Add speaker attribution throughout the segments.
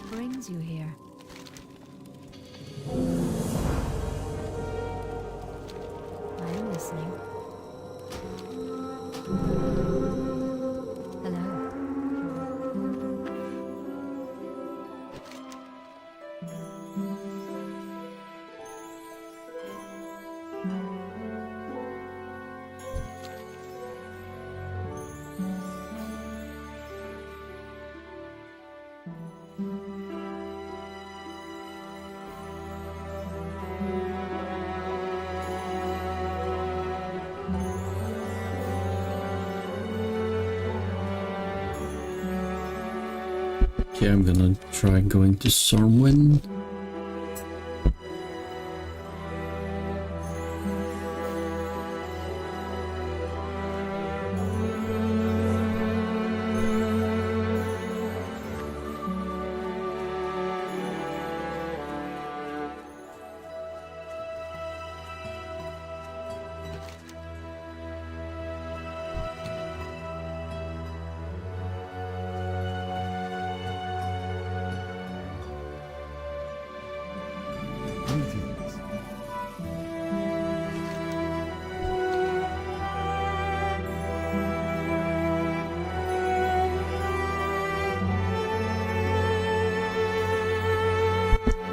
Speaker 1: What brings you here? I am listening. Hello.
Speaker 2: Okay, I'm gonna try going to Stormwind.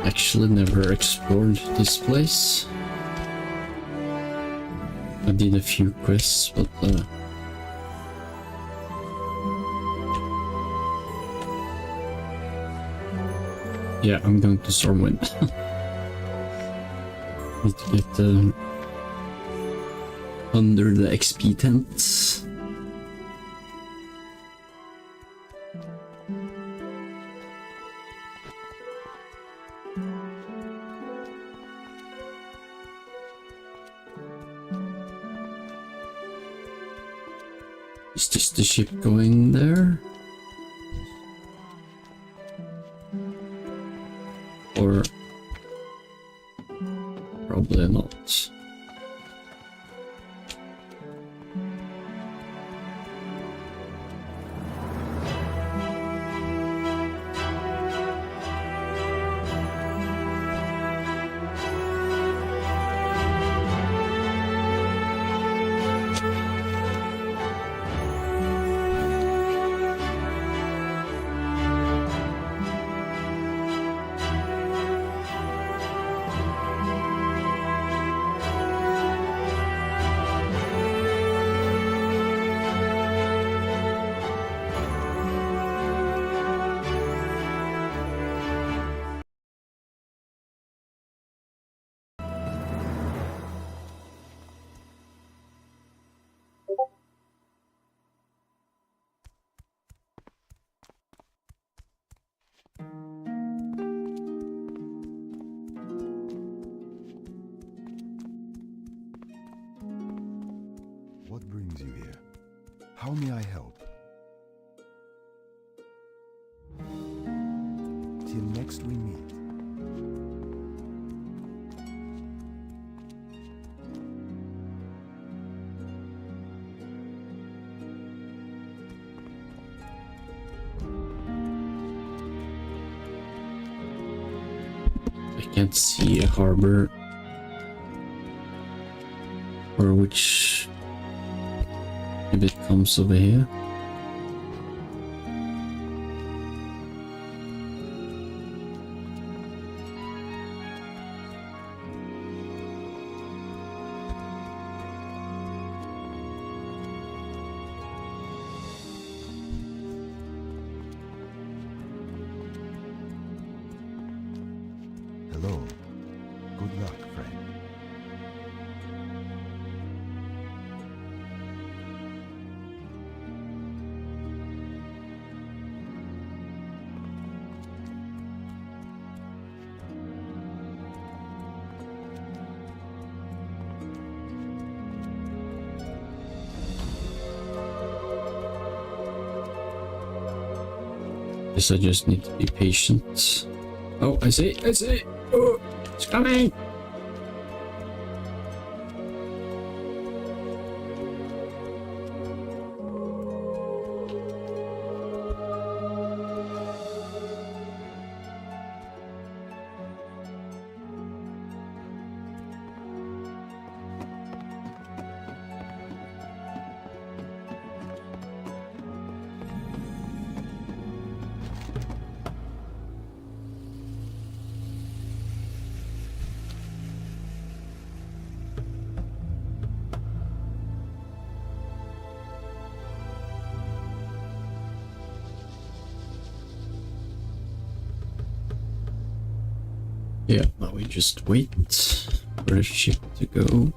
Speaker 2: Actually never explored this place. I did a few quests, but yeah, I'm going to Stormwind. Need to get under the XP tents. Is this the ship going there? Or probably not.
Speaker 3: What brings you here? How may I help? Till next we meet.
Speaker 2: I can't see a harbor. Or which, if it comes over here.
Speaker 3: Hello. Good luck, friend.
Speaker 2: Guess I just need to be patient. Oh, I see, I see! Oh, it's coming! Yeah, now we just wait for the ship to go.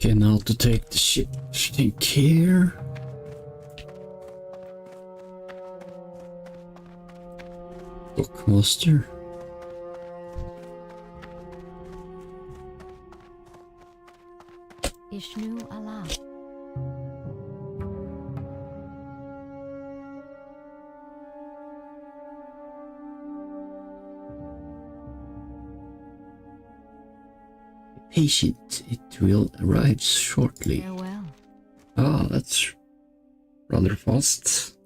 Speaker 2: Okay, now to take the ship, think here. Dockmaster.
Speaker 1: Ishnu Allah.
Speaker 2: Patient, it will arrive shortly.
Speaker 1: Farewell.
Speaker 2: Ah, that's rather fast.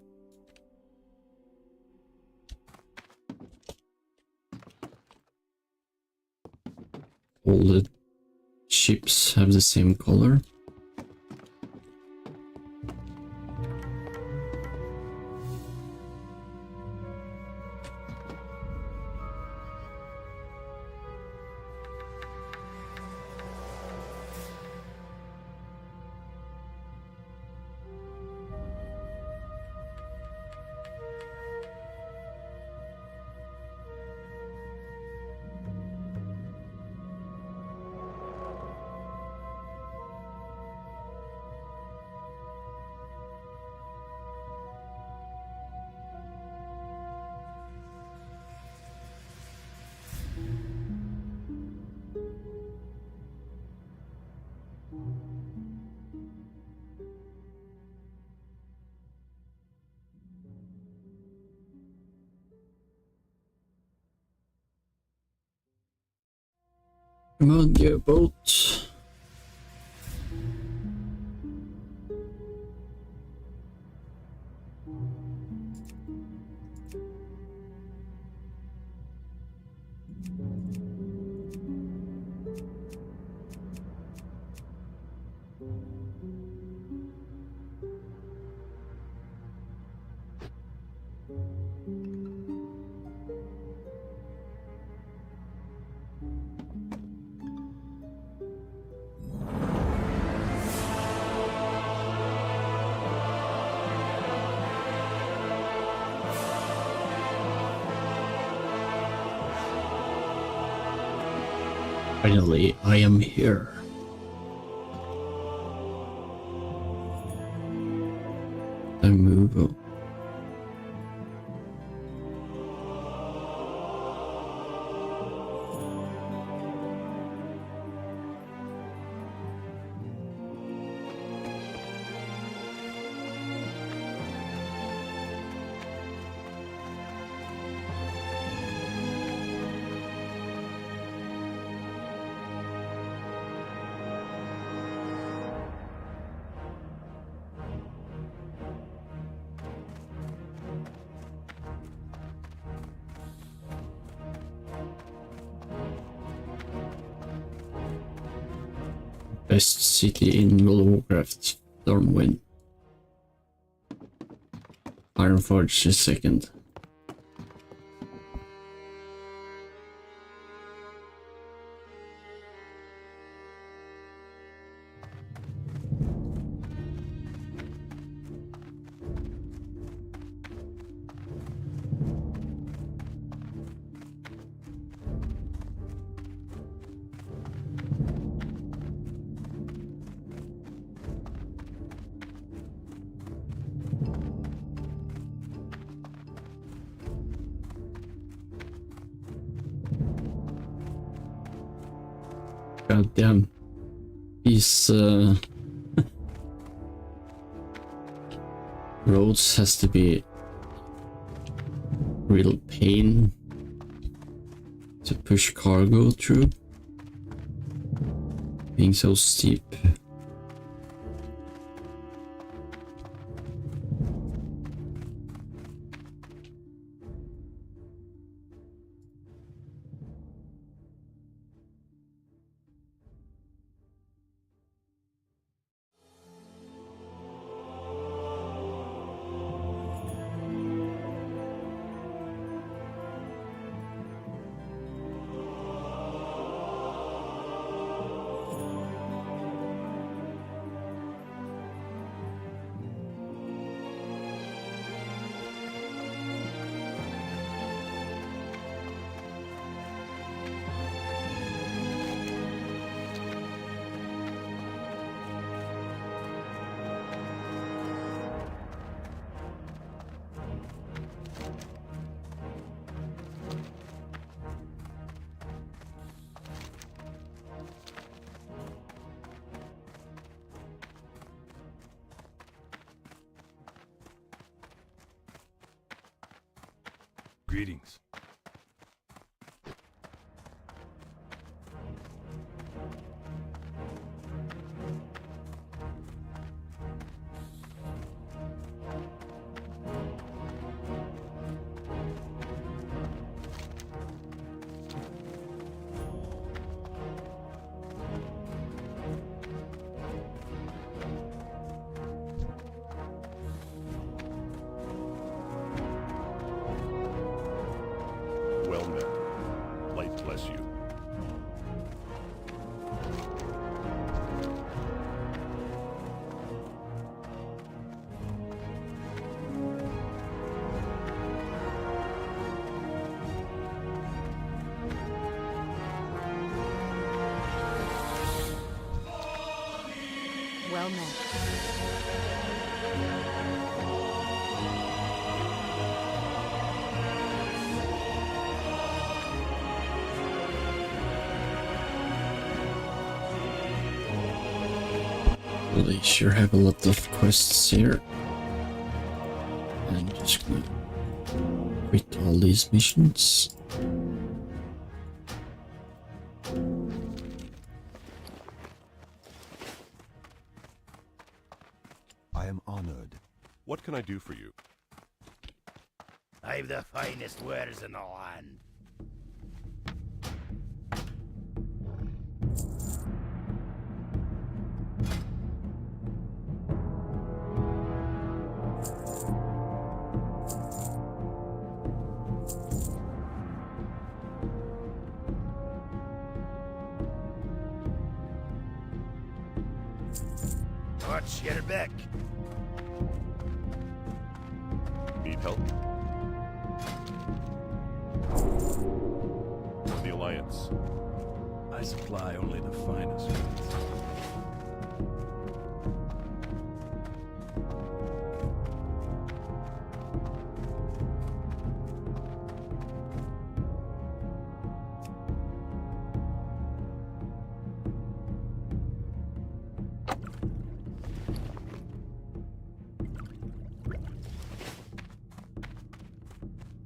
Speaker 2: All the ships have the same color. Come on, get a boat. Finally, I am here. I move up. Best city in World of Warcraft. Stormwind. Ironforge is second. God damn. These roads has to be real pain to push cargo through. Being so steep.
Speaker 3: Greetings. Well met. Light bless you.
Speaker 1: Well met.
Speaker 2: Well, they sure have a lot of quests here. I'm just gonna quit all these missions.
Speaker 3: I am honored.
Speaker 4: What can I do for you?
Speaker 5: I've the finest wares in the land. Watch your back.
Speaker 4: Need help? The Alliance.
Speaker 5: I supply only the finest goods.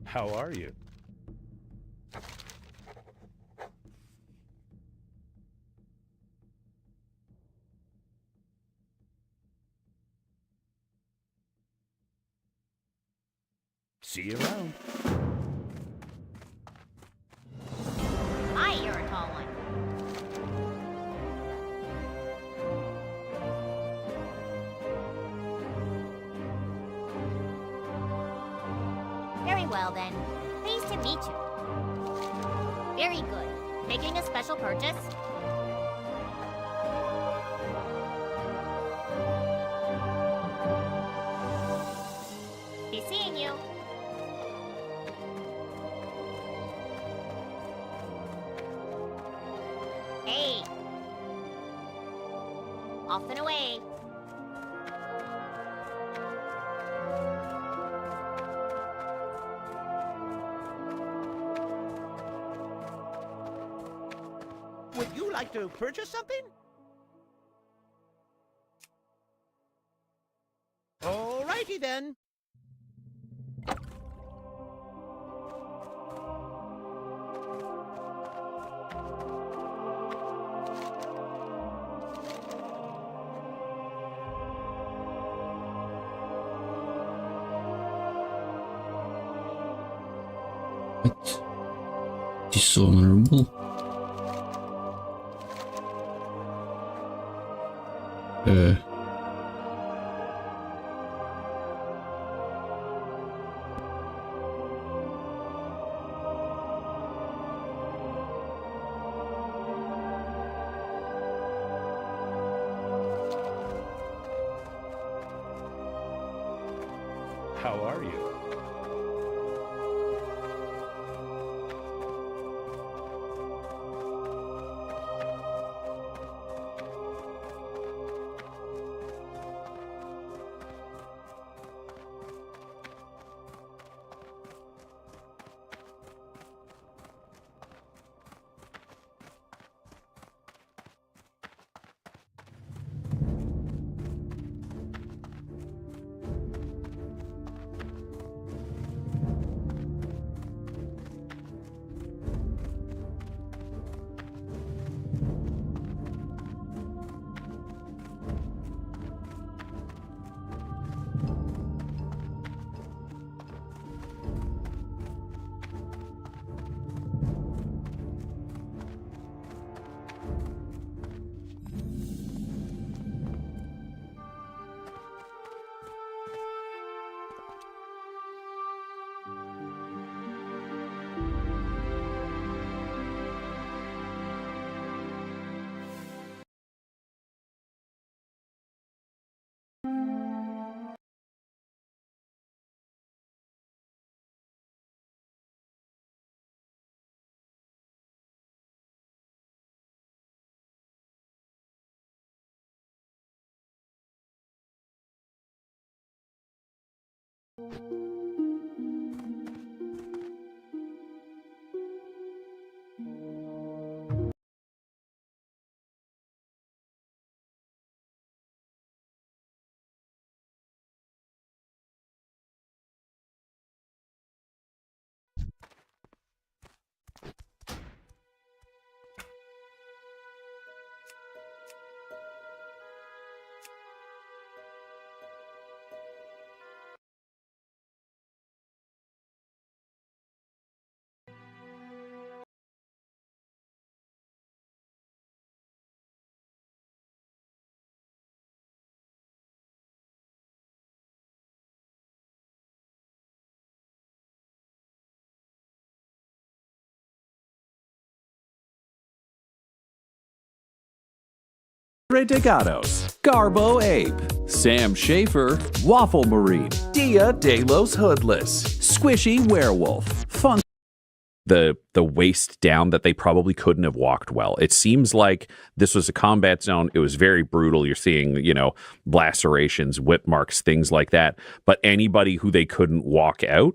Speaker 5: How are you? See you around.
Speaker 6: Hi, you're a tall one.
Speaker 1: well then. Pleased to meet you. Very good. Making a special purchase? Be seeing you. Hey. Off and away.
Speaker 6: Would you like to purchase something? Alrighty then.
Speaker 2: What? Dishonorable?
Speaker 5: How are you?
Speaker 7: Redegados, Garbo Ape, Sam Schaefer, Waffle Marine, Dia de los Hoodless, Squishy Werewolf, Fun. The waist down that they probably couldn't have walked well. It seems like this was a combat zone. It was very brutal. You're seeing, lacerations, whip marks, things like that. But anybody who they couldn't walk out,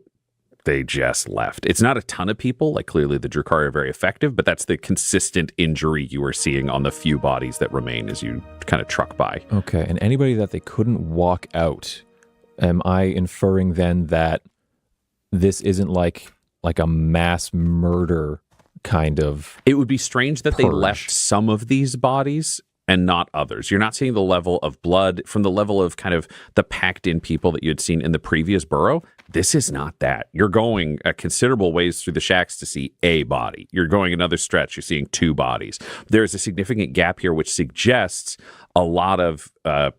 Speaker 7: they just left. It's not a ton of people. Like, clearly the Drakari are very effective, but that's the consistent injury you are seeing on the few bodies that remain as you kind of truck by.
Speaker 8: Okay, and anybody that they couldn't walk out, am I inferring then that this isn't like a mass murder kind of
Speaker 7: It would be strange that they
Speaker 8: purge?
Speaker 7: left some of these bodies and not others. You're not seeing the level of blood from the level of kind of the packed in people that you had seen in the previous burrow. this is not that. You're going a considerable ways through the shacks to see a body. You're going another stretch, you're seeing 2 bodies. There's a significant gap here, which suggests a lot of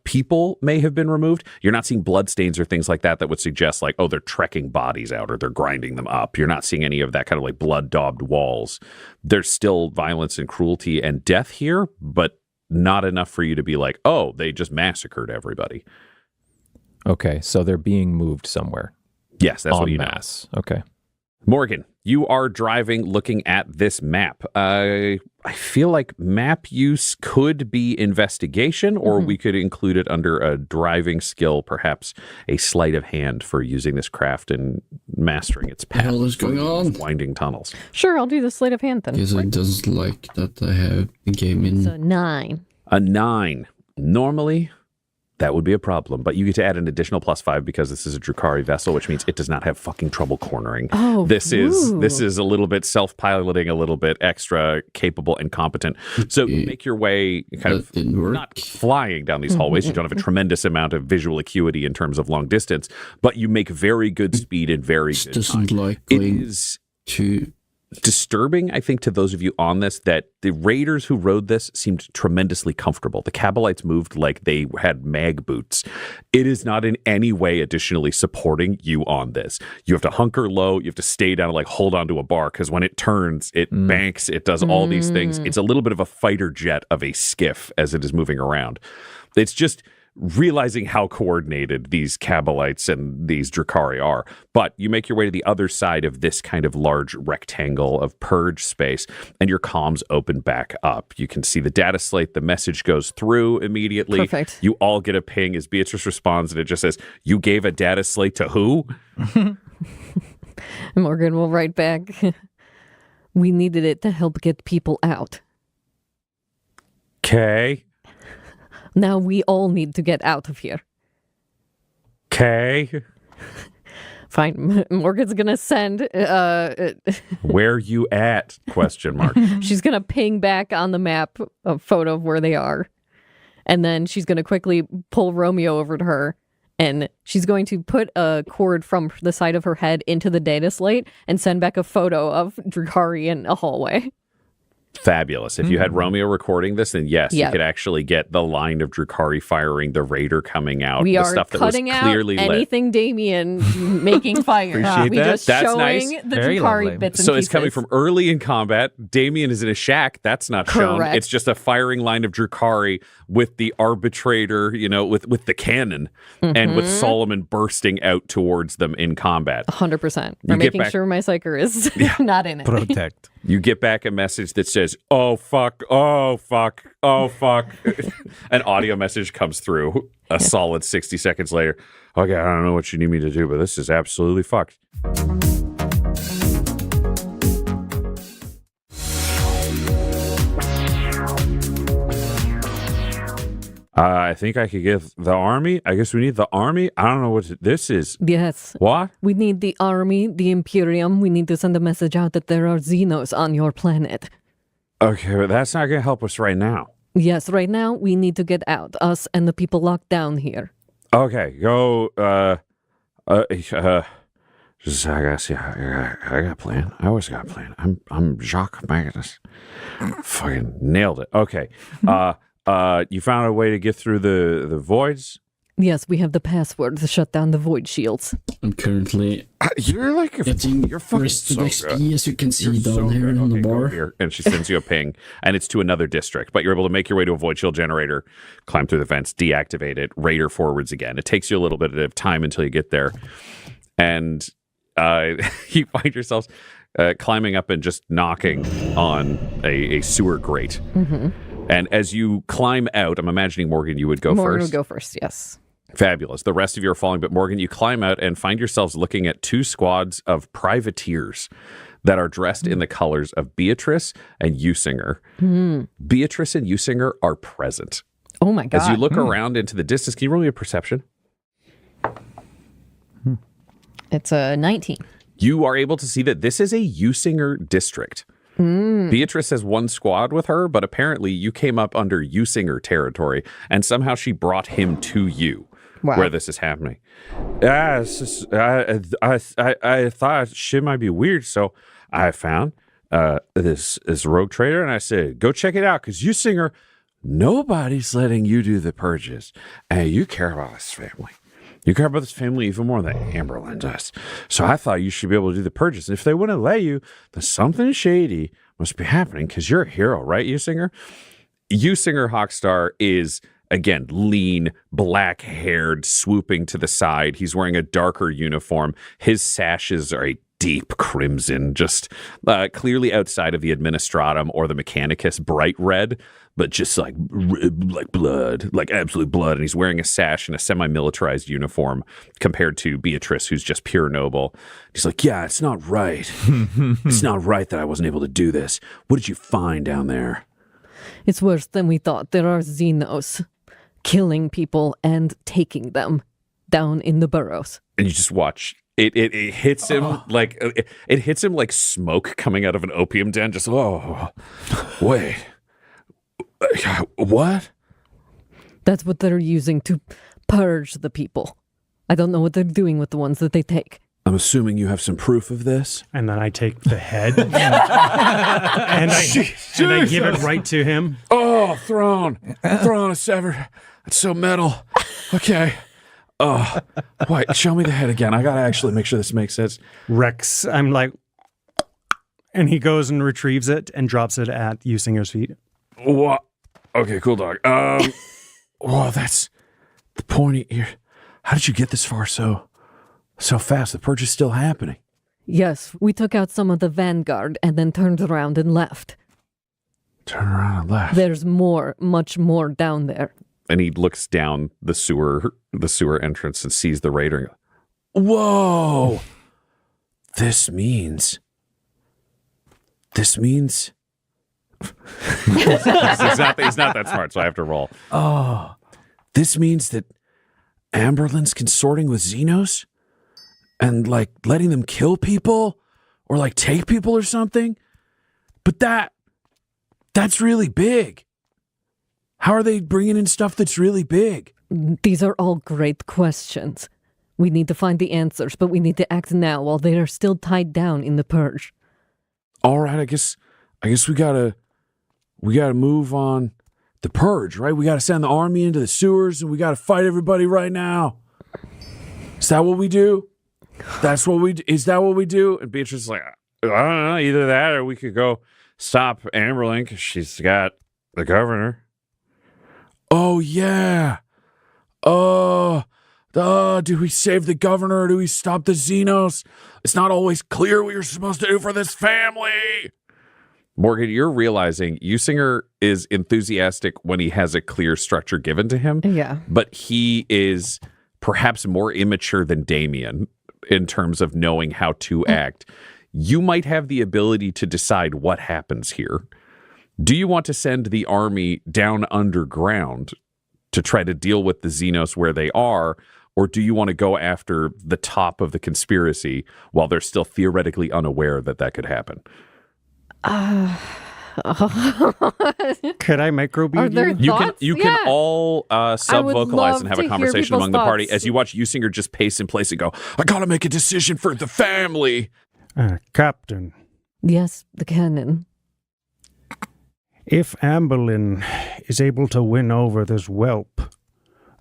Speaker 7: people may have been removed. You're not seeing bloodstains or things like that would suggest like, oh, they're trekking bodies out or they're grinding them up. You're not seeing any of that kind of like blood-daubed walls. There's still violence and cruelty and death here, but not enough for you to be like, oh, they just massacred everybody.
Speaker 8: Okay, so they're being moved somewhere.
Speaker 7: Yes, that's what
Speaker 8: En
Speaker 7: you know.
Speaker 8: masse. Okay.
Speaker 7: Morgan, you are driving, looking at this map. I feel like map use could be investigation, or we could include it under a driving skill, perhaps a sleight of hand for using this craft and mastering its path.
Speaker 2: What the hell is going
Speaker 7: through these
Speaker 2: on?
Speaker 7: winding tunnels.
Speaker 9: Sure, I'll do the sleight of hand then.
Speaker 2: Because it doesn't like that I have the game in.
Speaker 9: It's a 9.
Speaker 7: A 9. Normally, that would be a problem, but you get to add an additional +5 because this is a Drukhari vessel, which means it does not have fucking trouble cornering.
Speaker 9: Oh,
Speaker 7: this is a little bit self-piloting, a little bit extra capable and competent. So you make your way kind of
Speaker 2: didn't work.
Speaker 7: not flying down these hallways. You don't have a tremendous amount of visual acuity in terms of long distance, but you make very good speed and very
Speaker 2: It
Speaker 7: good
Speaker 2: doesn't
Speaker 7: time.
Speaker 2: like
Speaker 7: It
Speaker 2: going
Speaker 7: is
Speaker 2: to.
Speaker 7: disturbing, I think, to those of you on this, that the raiders who rode this seemed tremendously comfortable. The Kabalites moved like they had mag boots. It is not in any way additionally supporting you on this. You have to hunker low. You have to stay down and like hold onto a bar because when it turns, it banks, it does all these things. It's a little bit of a fighter jet of a skiff as it is moving around. It's just realizing how coordinated these Kabalites and these Drukhari are. But you make your way to the other side of this kind of large rectangle of purge space, and your comms open back up. You can see the data slate. The message goes through immediately.
Speaker 9: Perfect.
Speaker 7: You all get a ping as Beatrice responds, and it just says, "You gave a data slate to who?"
Speaker 9: Morgan will write back. We needed it to help get people out.
Speaker 7: Okay.
Speaker 9: Now we all need to get out of here.
Speaker 7: Okay.
Speaker 9: Fine. Morgan's gonna send.
Speaker 7: Where you at? Question mark.
Speaker 9: She's gonna ping back on the map a photo of where they are, and then she's gonna quickly pull Romeo over to her, and she's going to put a cord from the side of her head into the data slate and send back a photo of Drukhari in a hallway.
Speaker 7: Fabulous. If you had Romeo recording this, then yes,
Speaker 9: Yeah.
Speaker 7: you could actually get the line of Drukhari firing, the raider coming out,
Speaker 9: We
Speaker 7: the
Speaker 9: are
Speaker 7: stuff that was
Speaker 9: cutting out
Speaker 7: clearly lit.
Speaker 9: anything Damien making fire.
Speaker 8: Appreciate
Speaker 9: we
Speaker 8: that.
Speaker 9: just
Speaker 7: That's
Speaker 9: showing
Speaker 7: nice.
Speaker 9: the
Speaker 8: Very
Speaker 9: Drukhari
Speaker 8: lovely.
Speaker 9: bits and
Speaker 7: So
Speaker 9: pieces.
Speaker 7: it's coming from early in combat. Damien is in a shack. That's not shown.
Speaker 9: Correct.
Speaker 7: It's just a firing line of Drukhari with the arbitrator, with the cannon, and with Solomon bursting out towards them in combat.
Speaker 9: 100%.
Speaker 7: You
Speaker 9: For
Speaker 7: get
Speaker 9: making
Speaker 7: back-
Speaker 9: sure my psyker is not in it.
Speaker 8: Protect.
Speaker 7: You get back a message that says, "Oh fuck, oh fuck, oh fuck." An audio message comes through a solid 60 seconds later. Okay, I don't know what you need me to do, but this is absolutely fucked. I think I could get the army. I guess we need the army. I don't know what this is.
Speaker 9: Yes.
Speaker 7: What?
Speaker 9: We need the army, the Imperium. We need to send a message out that there are Xenos on your planet.
Speaker 7: Okay, but that's not going to help us right now.
Speaker 9: Yes, right now we need to get out. Us and the people locked down here.
Speaker 7: Okay, go. Just, I got a plan. I always got a plan. I'm Jacques Magnus. Fucking nailed it. Okay. You found a way to get through the voids?
Speaker 9: Yes, we have the password to shut down the void shields.
Speaker 2: I'm currently
Speaker 7: You're like
Speaker 2: getting
Speaker 7: you're fucking
Speaker 2: rested
Speaker 7: so
Speaker 2: XP,
Speaker 7: good.
Speaker 2: as you can see
Speaker 7: You're
Speaker 2: down
Speaker 7: so
Speaker 2: here
Speaker 7: good.
Speaker 2: on the
Speaker 7: Okay, go
Speaker 2: bar.
Speaker 7: here. And she sends you a ping, and it's to another district. But you're able to make your way to a void shield generator, climb through the vents, deactivate it, raider forwards again. It takes you a little bit of time until you get there, and you find yourselves climbing up and just knocking on a sewer grate.
Speaker 9: Mm-hmm.
Speaker 7: And as you climb out, I'm imagining, Morgan, you would go
Speaker 9: Morgan
Speaker 7: first.
Speaker 9: will go first, yes.
Speaker 7: Fabulous. The rest of you are following, but Morgan, you climb out and find yourselves looking at 2 squads of privateers that are dressed in the colors of Beatrice and Usinger. Beatrice and Usinger are present.
Speaker 9: Oh my god.
Speaker 7: As you look around into the distance, can you roll me a perception?
Speaker 9: It's a 19.
Speaker 7: You are able to see that this is a Usinger district. Beatrice has 1 squad with her, but apparently you came up under Usinger territory, and somehow she brought him to you.
Speaker 9: Wow.
Speaker 7: where this is happening. Yeah, it's just, I thought shit might be weird, so I found this rogue trader, and I said, go check it out, because you singer, nobody's letting you do the purges, and you care about this family. You care about this family even more than Amberlyn does. So I thought you should be able to do the purges. And if they wouldn't let you, then something shady must be happening, because you're a hero, right, you singer? You singer Hawkstar is, again, lean, black-haired, swooping to the side. He's wearing a darker uniform. His sashes are a deep crimson, just clearly outside of the Administratum or the Mechanicus, bright red, but just like blood, like absolute blood. And he's wearing a sash and a semi-militarized uniform compared to Beatrice, who's just pure noble. He's like, yeah, it's not right. It's not right that I wasn't able to do this. What did you find down there?
Speaker 9: It's worse than we thought. There are Xenos killing people and taking them down in the burrows.
Speaker 7: And you just watch it hits him like it hits him like smoke coming out of an opium den. Just wait, what?
Speaker 9: That's what they're using to purge the people. I don't know what they're doing with the ones that they take.
Speaker 7: I'm assuming you have some proof of this.
Speaker 10: And then I take the head and I give it right to him.
Speaker 7: Oh, throne is severed. It's so metal. Okay. Wait, show me the head again. I gotta actually make sure this makes sense.
Speaker 10: Rex, I'm like, and he goes and retrieves it and drops it at Usinger's feet.
Speaker 7: What? Okay, cool, dog. Whoa, that's the pointy ear. How did you get this far so fast? The purge is still happening.
Speaker 9: Yes, we took out some of the vanguard and then turned around and left.
Speaker 7: Turn around and left.
Speaker 9: There's more, much more down there.
Speaker 7: And he looks down the sewer entrance and sees the raider. Whoa! This means. He's not that smart, so I have to roll. Oh. This means that Amberlyn's consorting with Xenos? And, like, letting them kill people? Or, like, take people or something? But that's really big. How are they bringing in stuff that's really big?
Speaker 9: These are all great questions. We need to find the answers, but we need to act now while they are still tied down in the purge.
Speaker 7: All right, I guess we gotta move on the purge, right? We gotta send the army into the sewers and we gotta fight everybody right now. Is that what we do? Is that what we do? And Beatrice is like, I don't know, either that or we could go stop Amberlyn because she's got the governor. Oh, yeah. Do we save the governor or do we stop the Xenos? It's not always clear what you're supposed to do for this family. Morgan, you're realizing Usinger is enthusiastic when he has a clear structure given to him.
Speaker 9: Yeah.
Speaker 7: But he is perhaps more immature than Damien in terms of knowing how to act. You might have the ability to decide what happens here. Do you want to send the army down underground to try to deal with the Xenos where they are, or do you want to go after the top of the conspiracy while they're still theoretically unaware that could happen?
Speaker 10: Could I microbead you?
Speaker 7: You can all sub-vocalize and have a conversation among the party as you watch Usinger just pace in place and go, I gotta make a decision for the family.
Speaker 10: Captain.
Speaker 9: Yes, the cannon.
Speaker 10: If Amberlyn is able to win over this whelp,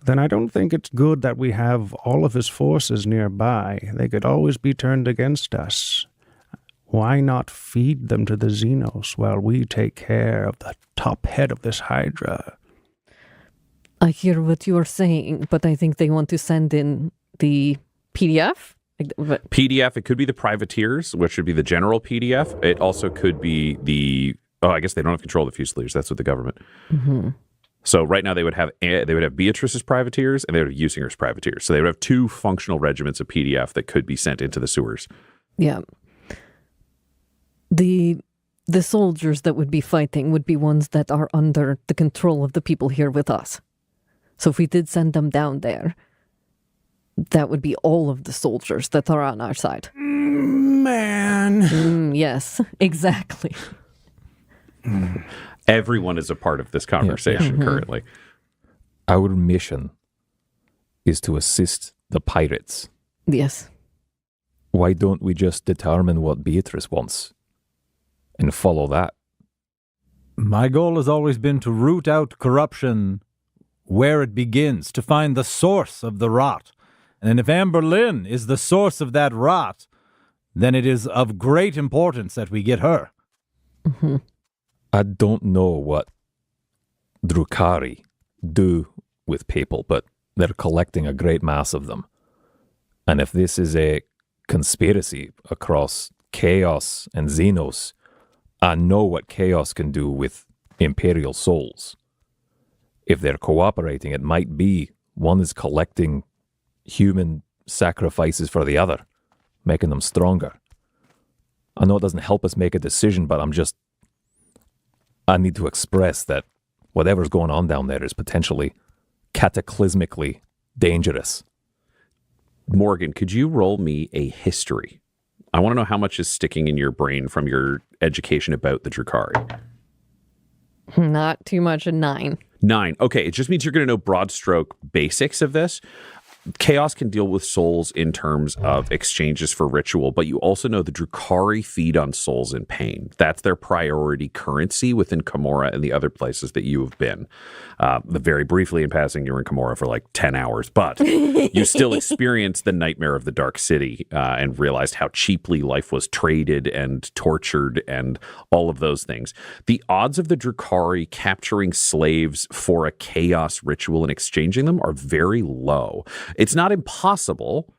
Speaker 10: then I don't think it's good that we have all of his forces nearby. They could always be turned against us. Why not feed them to the Xenos while we take care of the top head of this Hydra?
Speaker 9: I hear what you are saying, but I think they want to send in the PDF.
Speaker 7: PDF, it could be the privateers, which would be the general PDF. It also could be I guess they don't have control of the Fusiliers. That's what the government.
Speaker 9: Mm-hmm.
Speaker 7: So right now they would have Beatrice's privateers and they would have Usinger's privateers. So they would have two functional regiments of PDF that could be sent into the sewers.
Speaker 9: Yeah. The soldiers that would be fighting would be ones that are under the control of the people here with us. So if we did send them down there, that would be all of the soldiers that are on our side.
Speaker 10: Man.
Speaker 9: Yes, exactly.
Speaker 7: Everyone is a part of this conversation currently.
Speaker 8: Our mission is to assist the pirates.
Speaker 9: Yes.
Speaker 8: Why don't we just determine what Beatrice wants and follow that?
Speaker 11: My goal has always been to root out corruption where it begins, to find the source of the rot. And if Anne Boleyn is the source of that rot, then it is of great importance that we get her.
Speaker 9: Mm-hmm.
Speaker 8: I don't know what Drukhari do with people, but they're collecting a great mass of them. And if this is a conspiracy across Chaos and Xenos, I know what Chaos can do with Imperial souls. If they're cooperating, it might be one is collecting human sacrifices for the other, making them stronger. I know it doesn't help us make a decision, but I need to express that whatever's going on down there is potentially cataclysmically dangerous.
Speaker 7: Morgan, could you roll me a history? I want to know how much is sticking in your brain from your education about the Drukhari.
Speaker 9: Not too much, a 9.
Speaker 7: 9. Okay, it just means you're going to know broad stroke basics of this. Chaos can deal with souls in terms of exchanges for ritual, but you also know the Drukhari feed on souls in pain. That's their priority currency within Camorra and the other places that you have been. Very briefly in passing, you were in Camorra for like 10 hours, but you still experienced the nightmare of the Dark City and realized how cheaply life was traded and tortured and all of those things. The odds of the Drukhari capturing slaves for a chaos ritual and exchanging them are very low. It's not impossible.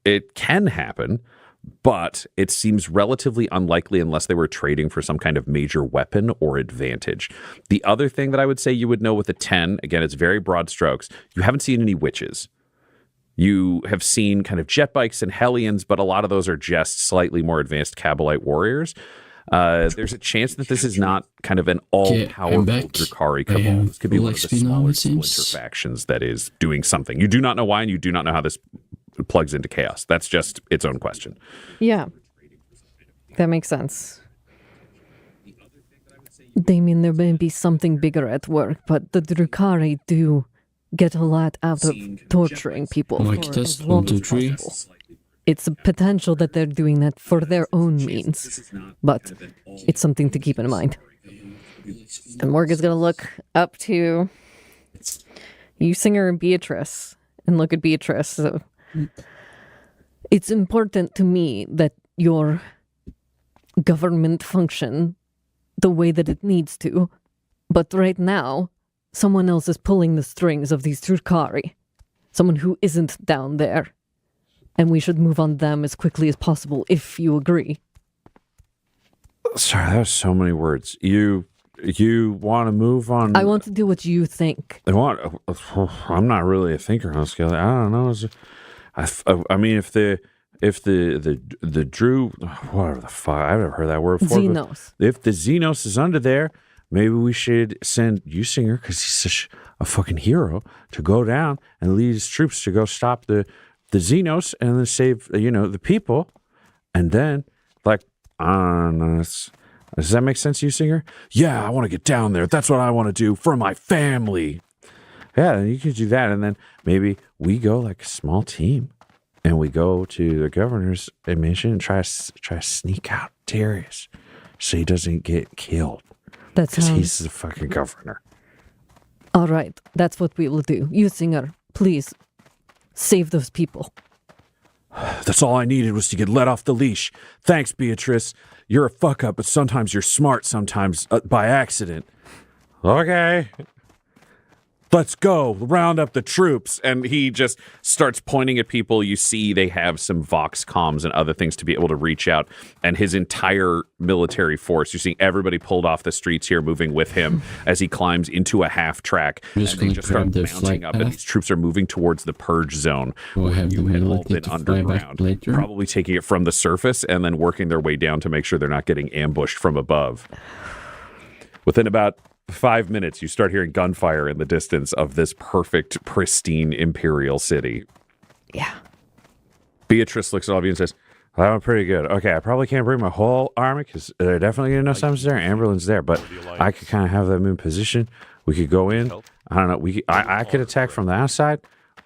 Speaker 7: It can happen, but it seems relatively unlikely unless they were trading for some kind of major weapon or advantage. The other thing that I would say you would know with a 10, again, it's very broad strokes, you haven't seen any witches. You have seen kind of jet bikes and Hellions, but a lot of those are just slightly more advanced Kabalite warriors. There's a chance that this is not kind of an all-powerful Drukhari cabal. This could be one of the smaller splinter factions that is doing something. You do not know why, and you do not know how this plugs into chaos. That's just its own question.
Speaker 9: Yeah. That makes sense. They mean there may be something bigger at work, but the Drukhari do get a lot out of torturing people.
Speaker 2: Like
Speaker 9: for
Speaker 2: this,
Speaker 9: as long
Speaker 2: 1, 2,
Speaker 9: as
Speaker 2: 3.
Speaker 9: possible. It's a potential that they're doing that for their own means, but it's something to keep in mind. And Morgan's going to look up to you, Singer, and Beatrice, and look at Beatrice. So, it's important to me that your government function the way that it needs to, but right now, someone else is pulling the strings of these Drukhari. Someone who isn't down there. And we should move on them as quickly as possible, if you agree.
Speaker 7: Sorry, that was so many words. You want to move on?
Speaker 9: I want to do what you think.
Speaker 7: I'm not really a thinker on scale. I don't know. I mean, if the Drew, whatever the fuck, I've never heard that word before.
Speaker 9: Xenos.
Speaker 7: If the Xenos is under there, maybe we should send Usinger, because he's such a fucking hero, to go down and lead his troops to go stop the Xenos and then save, the people. And then, like, I don't know, does that make sense, Usinger? Yeah, I want to get down there. That's what I want to do for my family. Yeah, you could do that. And then maybe we go like a small team and we go to the governor's mansion and try to sneak out Darius so he doesn't get killed. Because he's the fucking governor.
Speaker 9: All right, that's what we will do. Usinger, please save those people.
Speaker 7: That's all I needed was to get let off the leash. Thanks, Beatrice. You're a fuck up, but sometimes you're smart, sometimes by accident. Okay. Let's go. Round up the troops. And he just starts pointing at people. You see they have some Vox comms and other things to be able to reach out. And his entire military force, you're seeing everybody pulled off the streets here, moving with him as he climbs into a half track. And they just start mounting up. And these troops are moving towards the purge zone.
Speaker 2: We'll have
Speaker 7: you had all been underground, probably taking it from the surface and then working their way down to make sure they're not getting ambushed from above. Within about 5 minutes, you start hearing gunfire in the distance of this perfect, pristine Imperial city.
Speaker 9: Yeah.
Speaker 7: Beatrice looks at all of you and says, that went pretty good. Okay, I probably can't bring my whole army because they're definitely going to know something's there. Amberlin's there, but I could kind of have them in position. We could go in. I don't know. I could attack from the outside,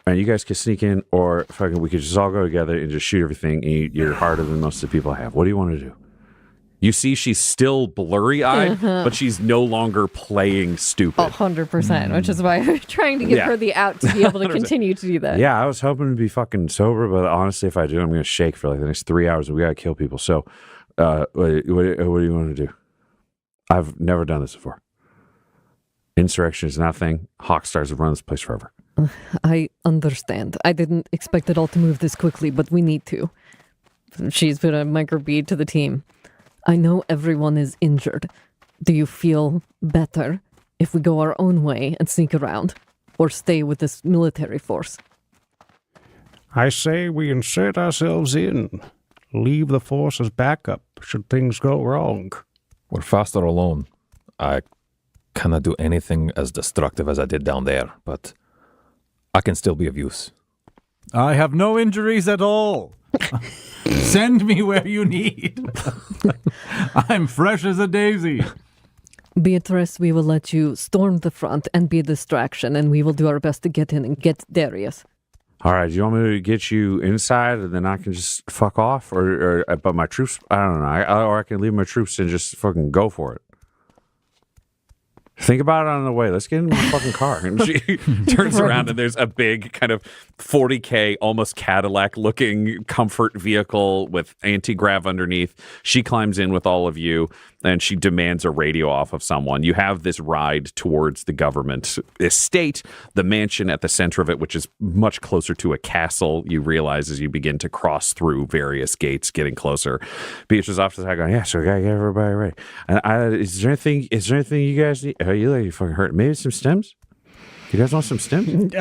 Speaker 12: and you guys can sneak in, or fucking we could just all go together and just shoot everything, and you're harder than most of the people have. What do you want to do? You see she's still blurry-eyed, but she's no longer playing stupid.
Speaker 9: 100%, which is why I'm trying to give her the out to be able to continue to do that.
Speaker 12: Yeah, I was hoping to be fucking sober, but honestly, if I do, I'm going to shake for like the next 3 hours, and we got to kill people. So, what do you want to do? I've never done this before. Insurrection is nothing. Hawkstars have run this place forever.
Speaker 9: I understand. I didn't expect it all to move this quickly, but we need to. She's been a microbead to the team. I know everyone is injured. Do you feel better if we go our own way and sneak around, or stay with this military force?
Speaker 10: I say we insert ourselves in. Leave the force as backup should things go wrong.
Speaker 8: We're faster alone. I cannot do anything as destructive as I did down there, but I can still be of use.
Speaker 11: I have no injuries at all. Send me where you need. I'm fresh as a daisy.
Speaker 9: Beatrice, we will let you storm the front and be a distraction, and we will do our best to get in and get Darius.
Speaker 12: All right, do you want me to get you inside, and then I can just fuck off, or but my troops? I don't know, or I can leave my troops and just fucking go for it. Think about it on the way. Let's get in my fucking car.
Speaker 7: And she turns around and there's a big kind of 40K, almost Cadillac-looking comfort vehicle with anti-grav underneath. She climbs in with all of you, and she demands a radio off of someone. You have this ride towards the government estate, the mansion at the center of it, which is much closer to a castle, you realize as you begin to cross through various gates, getting closer. Beatrice off to the side going, yeah, so we gotta get everybody ready. And is there anything you guys need? You like you fucking hurt. Maybe some stems? You guys want some stems?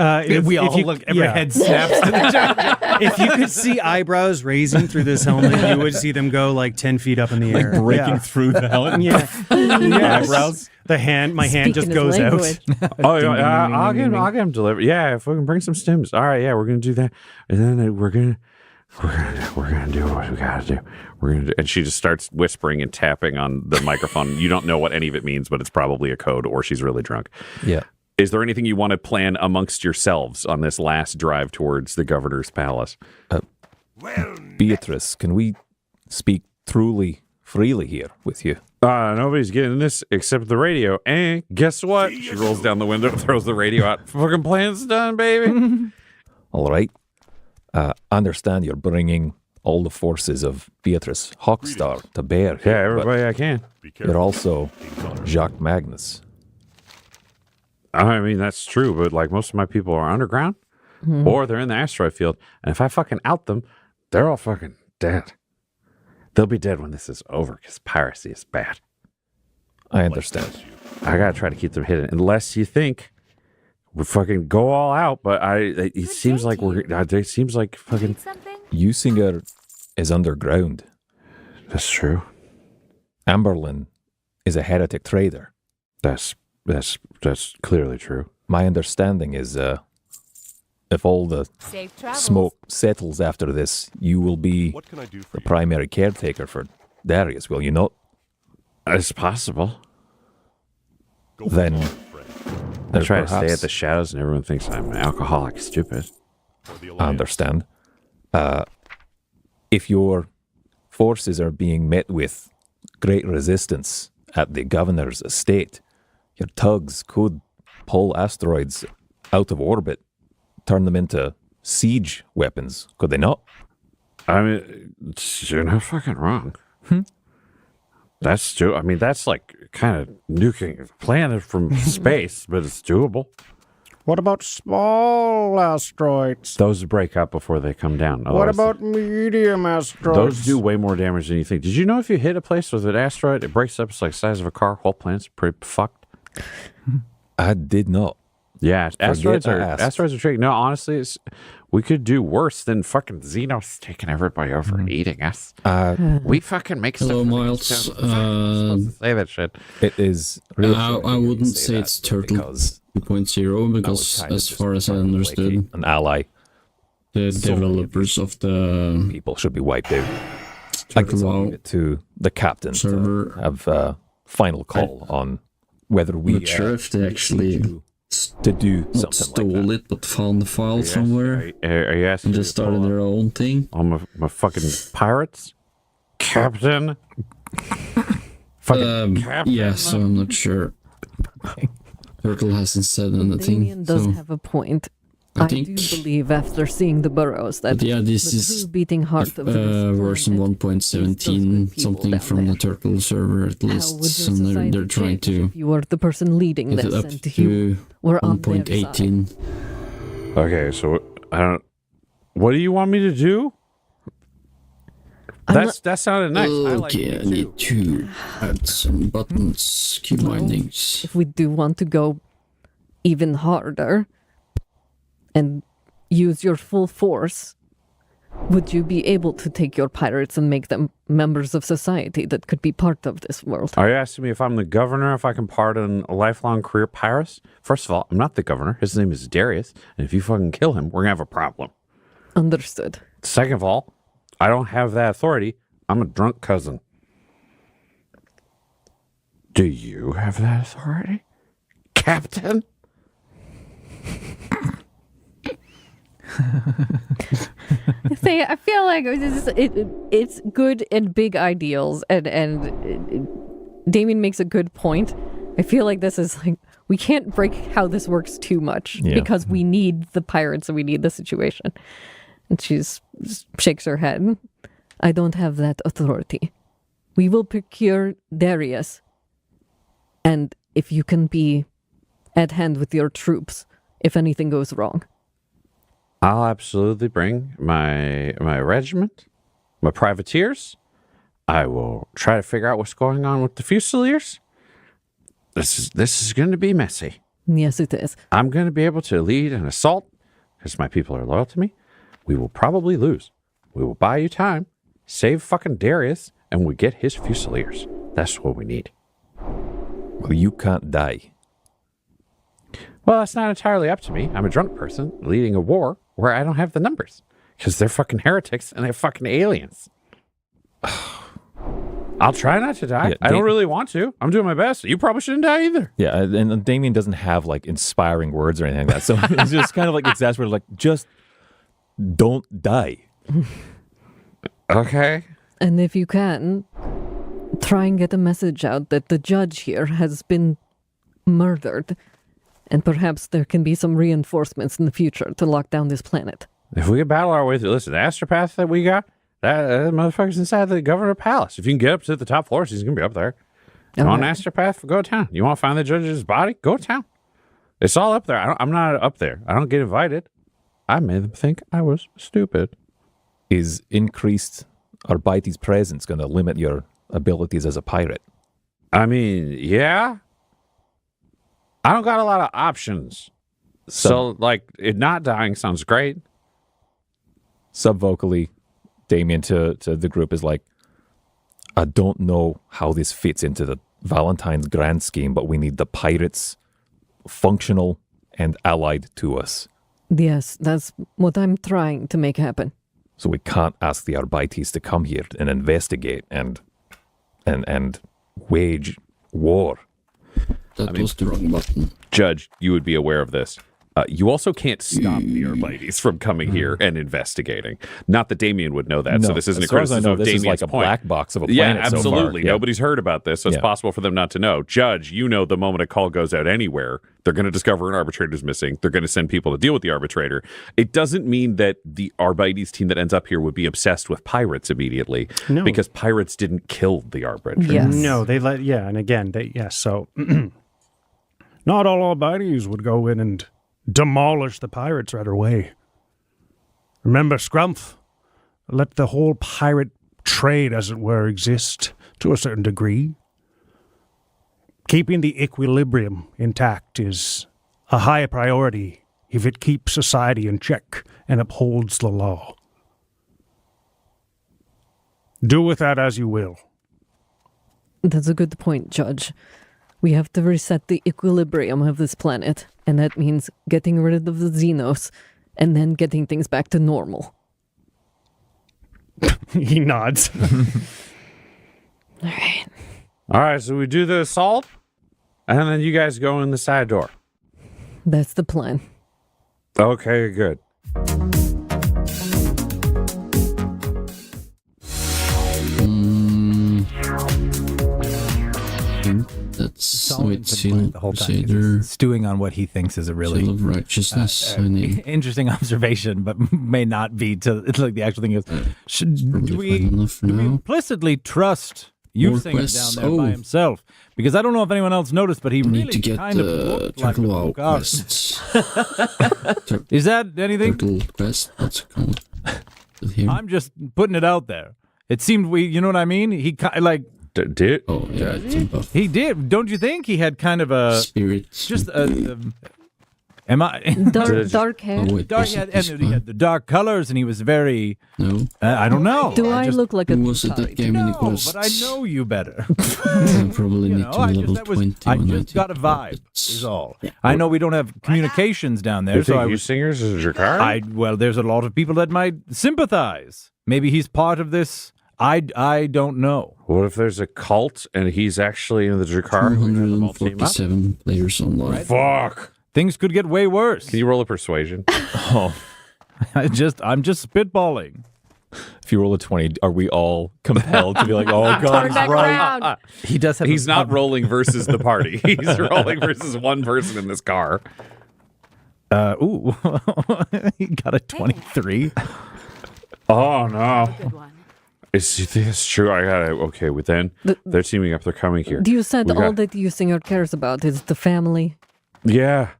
Speaker 13: We all look, every head snaps to the joke. If you could see eyebrows raising through this helmet, you would see them go like 10 feet up in the air.
Speaker 5: Like breaking through the helmet?
Speaker 13: Yeah.
Speaker 5: Eyebrows?
Speaker 13: My hand just goes out.
Speaker 12: I'll get him delivered. Yeah, if we can bring some stems. All right, yeah, we're gonna do that, and then we're gonna do what we gotta do. And she just starts whispering and tapping on the microphone. You don't know what any of it means, but it's probably a code, or she's really drunk.
Speaker 8: Yeah.
Speaker 7: Is there anything you want to plan amongst yourselves on this last drive towards the governor's palace?
Speaker 8: Beatrice, can we speak truly freely here with you?
Speaker 12: Nobody's getting this except the radio. And guess what?
Speaker 7: She rolls down the window, throws the radio out.
Speaker 12: Fucking plan's done, baby.
Speaker 8: All right. I understand you're bringing all the forces of Beatrice Hawkstar to bear here.
Speaker 12: Yeah, everybody I can.
Speaker 8: You're also Jacques Magnus.
Speaker 12: I mean, that's true, but like most of my people are underground or they're in the asteroid field. And if I fucking out them, they're all fucking dead. They'll be dead when this is over because piracy is bad.
Speaker 8: I understand.
Speaker 12: I gotta try to keep them hidden unless you think we fucking go all out. But it seems like it seems like fucking
Speaker 8: Usinger is underground.
Speaker 12: That's true.
Speaker 8: Amberlin is a heretic trader.
Speaker 12: That's clearly true.
Speaker 8: My understanding is if all the smoke settles after this, you will be the primary caretaker for Darius, will you not?
Speaker 12: It's possible.
Speaker 8: Then
Speaker 12: I try to stay at the shadows and everyone thinks I'm an alcoholic stupid.
Speaker 8: I understand. If your forces are being met with great resistance at the governor's estate, your tugs could pull asteroids out of orbit, turn them into siege weapons, could they not?
Speaker 12: I mean, you're not fucking wrong. That's true. I mean, that's like kind of nuking a planet from space, but it's doable.
Speaker 10: What about small asteroids?
Speaker 12: Those break up before they come down.
Speaker 10: What about medium asteroids?
Speaker 12: Those do way more damage than you think. Did you know if you hit a place with an asteroid, it breaks up, it's like the size of a car, whole planet's pretty fucked?
Speaker 8: I did not.
Speaker 12: Yeah, asteroids are tricky. No, honestly, we could do worse than fucking Xenos taking everybody over and eating us. We fucking make stuff.
Speaker 2: Hello, Miles.
Speaker 12: Say that shit.
Speaker 8: It is really
Speaker 2: I wouldn't say it's Turtle 2.0 because, as far as I understood,
Speaker 8: an ally.
Speaker 2: The developers of the
Speaker 8: people should be wiped out. I can leave it to the captain to have a final call on whether we
Speaker 2: not sure if they actually
Speaker 8: to do
Speaker 2: not
Speaker 8: something
Speaker 2: stole
Speaker 8: like that.
Speaker 2: it, but found the file somewhere
Speaker 12: Are you asking
Speaker 2: and just started their own thing.
Speaker 12: on my fucking pirates? Captain? Fucking captain?
Speaker 2: Yeah, so I'm not sure. Turtle hasn't said anything.
Speaker 9: Damien does
Speaker 2: so
Speaker 9: have a point.
Speaker 2: I
Speaker 9: I do
Speaker 2: think-
Speaker 9: believe after seeing the burrows that
Speaker 2: But yeah, this
Speaker 9: the
Speaker 2: is
Speaker 9: true beating heart of this
Speaker 2: version
Speaker 9: planet
Speaker 2: 1.17, something from the Turtle server at
Speaker 9: How
Speaker 2: least.
Speaker 9: would your
Speaker 2: So
Speaker 9: society
Speaker 2: they're trying
Speaker 9: change
Speaker 2: to
Speaker 9: if you were the person leading
Speaker 2: get it
Speaker 9: this
Speaker 2: up
Speaker 9: and
Speaker 2: to
Speaker 9: you were on their side?
Speaker 2: 1.18.
Speaker 12: Okay, so I don't. What do you want me to do? That sounded nice. I like
Speaker 2: Okay, I
Speaker 12: it too.
Speaker 2: need to add some buttons, key bindings.
Speaker 9: If we do want to go even harder and use your full force, would you be able to take your pirates and make them members of society that could be part of this world?
Speaker 12: Are you asking me if I'm the governor, if I can pardon a lifelong career Pyrus? First of all, I'm not the governor. His name is Darius, and if you fucking kill him, we're gonna have a problem.
Speaker 9: Understood.
Speaker 12: Second of all, I don't have that authority. I'm a drunk cousin. Do you have that authority, Captain?
Speaker 9: I feel like it's good and big ideals, and Damien makes a good point. I feel like this is like we can't break how this works too much because we need the pirates and we need the situation. And she shakes her head. I don't have that authority. We will procure Darius, and if you can be at hand with your troops, if anything goes wrong.
Speaker 12: I'll absolutely bring my regiment, my privateers. I will try to figure out what's going on with the Fusiliers. This is going to be messy.
Speaker 9: Yes, it is.
Speaker 12: I'm going to be able to lead an assault because my people are loyal to me. We will probably lose. We will buy you time, save fucking Darius, and we get his Fusiliers. That's what we need.
Speaker 8: Well, you can't die.
Speaker 12: Well, that's not entirely up to me. I'm a drunk person leading a war where I don't have the numbers because they're fucking heretics and they're fucking aliens. I'll try not to die.
Speaker 8: Yeah,
Speaker 12: I don't really want to. I'm doing my best. You probably shouldn't die either.
Speaker 8: Yeah, and Damien doesn't have like inspiring words or anything like that. So it's just kind of like exasperated, like, just don't die.
Speaker 12: Okay.
Speaker 9: And if you can, try and get a message out that the judge here has been murdered. And perhaps there can be some reinforcements in the future to lock down this planet.
Speaker 12: If we can battle our way through, listen, the astropath that we got, that motherfucker's inside the governor palace. If you can get up to the top floors, he's going to be up there. You want an astropath? Go to town. You want to find the judge's body? Go to town. It's all up there. I'm not up there. I don't get invited. I made them think I was stupid.
Speaker 8: Is increased Arbite's presence going to limit your abilities as a pirate?
Speaker 12: I mean, yeah. I don't got a lot of options. So like, it not dying sounds great.
Speaker 8: Subvocally, Damien to the group is like, I don't know how this fits into the Valentine's grand scheme, but we need the pirates functional and allied to us.
Speaker 9: Yes, that's what I'm trying to make happen.
Speaker 8: So we can't ask the Arbites to come here and investigate and wage war.
Speaker 2: That was the wrong button.
Speaker 12: Judge, you would be aware of this. You also can't stop the Arbites from coming here and investigating. Not that Damien would know that,
Speaker 8: No,
Speaker 12: so this isn't a
Speaker 8: as far as I
Speaker 12: criticism
Speaker 8: know,
Speaker 12: of
Speaker 8: this is
Speaker 12: Damien's
Speaker 8: like a
Speaker 12: point.
Speaker 8: black box of a
Speaker 12: Yeah,
Speaker 8: planet so far.
Speaker 12: absolutely.
Speaker 8: Yeah.
Speaker 12: Nobody's heard about this, so it's possible for them not to know. Judge, you know the moment a call goes out anywhere, they're going to discover an arbitrator's missing. They're going to send people to deal with the arbitrator. It doesn't mean that the Arbites team that ends up here would be obsessed with pirates immediately,
Speaker 10: No.
Speaker 12: because pirates didn't kill the arbitrator.
Speaker 9: Yes.
Speaker 10: No, they let, and again, so not all Arbites would go in and demolish the pirates right away. Remember, Scrumph, let the whole pirate trade, as it were, exist to a certain degree. Keeping the equilibrium intact is a high priority if it keeps society in check and upholds the law. Do with that as you will.
Speaker 9: That's a good point, Judge. We have to reset the equilibrium of this planet, and that means getting rid of the Xenos and then getting things back to normal.
Speaker 10: He nods.
Speaker 9: All right.
Speaker 12: All right, so we do the assault, and then you guys go in the side door.
Speaker 9: That's the plan.
Speaker 12: Okay, good.
Speaker 2: That's
Speaker 11: Solomon's been playing the whole time. He's
Speaker 2: Crusader.
Speaker 11: stewing on what he thinks is a really
Speaker 2: Seal of Righteousness. I need
Speaker 11: interesting observation, but may not be to it's like the actual thing is. Do we implicitly trust Usinger down there by himself? Because I don't know if anyone else noticed, but he really
Speaker 2: need to get
Speaker 11: kind of looked like
Speaker 2: Turtle
Speaker 11: a
Speaker 2: WoW
Speaker 11: Drukhari.
Speaker 2: quests.
Speaker 11: Is that anything?
Speaker 2: Turtle quest. What's it called? Here.
Speaker 11: I'm just putting it out there. It seemed you know what I mean? He like.
Speaker 12: Did?
Speaker 2: Oh yeah, it's a buff.
Speaker 11: He did. Don't you think he had kind of a
Speaker 2: spirit?
Speaker 11: Just am I
Speaker 9: dark hair?
Speaker 2: Oh, wait,
Speaker 11: dark, he had the dark colors, and he was very.
Speaker 2: No,
Speaker 11: I don't know.
Speaker 9: Do I look like a?
Speaker 2: Who was it that gave me the quests?
Speaker 11: But I know you better.
Speaker 2: I probably need to be level 20.
Speaker 11: I just got a vibe. Is all. I know we don't have communications down there,
Speaker 12: You
Speaker 11: so
Speaker 12: think
Speaker 11: I was.
Speaker 12: Usingers is Drukhari?
Speaker 11: Well, there's a lot of people that might sympathize. Maybe he's part of this. I don't know.
Speaker 12: What if there's a cult and he's actually in the Drukhari?
Speaker 2: 247 players online.
Speaker 12: Fuck.
Speaker 11: Things could get way worse.
Speaker 12: Can you roll a persuasion?
Speaker 8: Oh,
Speaker 11: I'm just spitballing.
Speaker 8: if you roll a 20, are we all compelled to be like, oh, God, he's right?
Speaker 11: He does have.
Speaker 12: He's not rolling versus the party. He's rolling versus one person in this car.
Speaker 11: Ooh, he got a 23.
Speaker 12: Oh no! It's true. I got it. Okay, but then they're teaming up. They're coming here.
Speaker 9: You said all that Usinger cares about is the family.
Speaker 12: Yeah.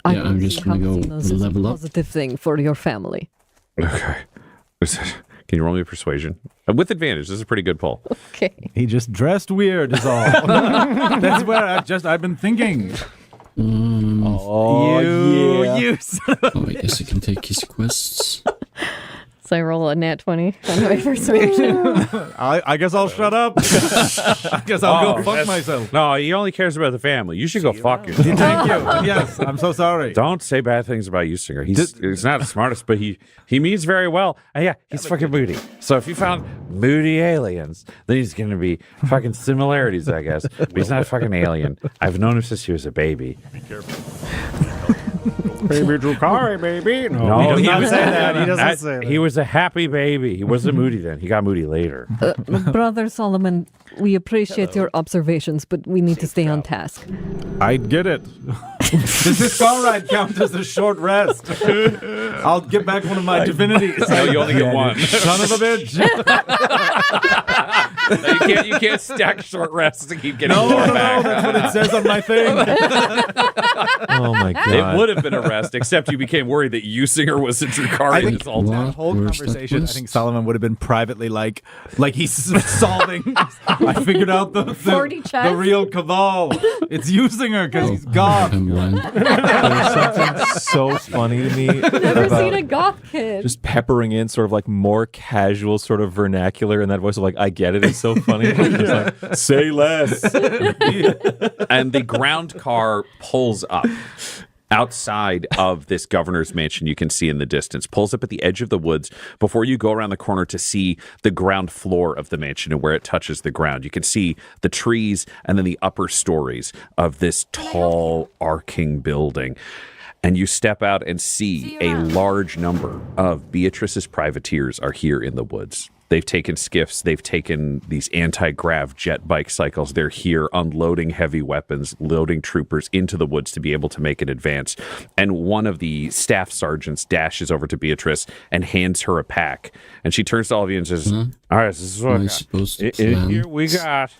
Speaker 2: I'm just gonna go level up.
Speaker 9: Positive thing for your family.
Speaker 12: Okay. Can you roll me a persuasion with advantage? This is a pretty good pull.
Speaker 9: Okay.
Speaker 11: He just dressed weird. Is all. That's where I've been thinking.
Speaker 8: Oh,
Speaker 11: you.
Speaker 2: Oh, I guess I can take his quests.
Speaker 9: So I roll a nat 20 on my persuasion.
Speaker 11: I guess I'll shut up. I guess I'll go fuck myself.
Speaker 12: No, he only cares about the family. You should go fuck yourself.
Speaker 11: Thank you. Yes, I'm so sorry.
Speaker 12: Don't say bad things about Usinger. He's not the smartest, but he means very well. And yeah, he's fucking moody. So if you found moody aliens, then he's going to be fucking similarities, I guess. But he's not a fucking alien. I've known him since he was a baby.
Speaker 4: Be careful.
Speaker 10: Baby Drukhari, baby.
Speaker 12: No,
Speaker 10: he does
Speaker 12: he
Speaker 10: not
Speaker 12: was-
Speaker 10: say that. He doesn't say that.
Speaker 12: He was a happy baby. He wasn't moody then. He got moody later.
Speaker 9: Brother Solomon, we appreciate your observations, but we need to stay on task.
Speaker 11: I get it. Does this car ride count as a short rest? I'll get back one of my divinities.
Speaker 12: No, you only get one.
Speaker 11: Son of a bitch.
Speaker 12: You can't stack short rests to keep getting
Speaker 11: No,
Speaker 12: more
Speaker 11: no,
Speaker 12: back.
Speaker 11: that's what it says on my thing.
Speaker 8: Oh, my God.
Speaker 12: It would have been a rest, except you became worried that Usinger was a Drukhari this whole time.
Speaker 11: That whole
Speaker 2: Where's that
Speaker 11: conversation, I
Speaker 2: list?
Speaker 11: think Solomon would have been privately like he's solving. I figured out the
Speaker 9: 40 chess?
Speaker 11: the real cabal. It's Usinger because he's God.
Speaker 2: I'm blind.
Speaker 8: There's something so funny to me
Speaker 9: Never
Speaker 8: about
Speaker 9: seen a goth kid.
Speaker 8: just peppering in sort of like more casual sort of vernacular in that voice of like, I get it. It's so funny. Just like, say less.
Speaker 12: And the ground car pulls up outside of this governor's mansion. You can see in the distance, pulls up at the edge of the woods before you go around the corner to see the ground floor of the mansion and where it touches the ground. You can see the trees and then the upper stories of this tall arcing building. And you step out and see a large number of Beatrice's privateers are here in the woods. They've taken skiffs. They've taken these anti-grav jet bike cycles. They're here unloading heavy weapons, loading troopers into the woods to be able to make an advance. And one of the staff sergeants dashes over to Beatrice and hands her a pack. And she turns to all of you and says, all right, this is what I got.
Speaker 2: Supposed to
Speaker 12: In
Speaker 2: plan
Speaker 12: here we got...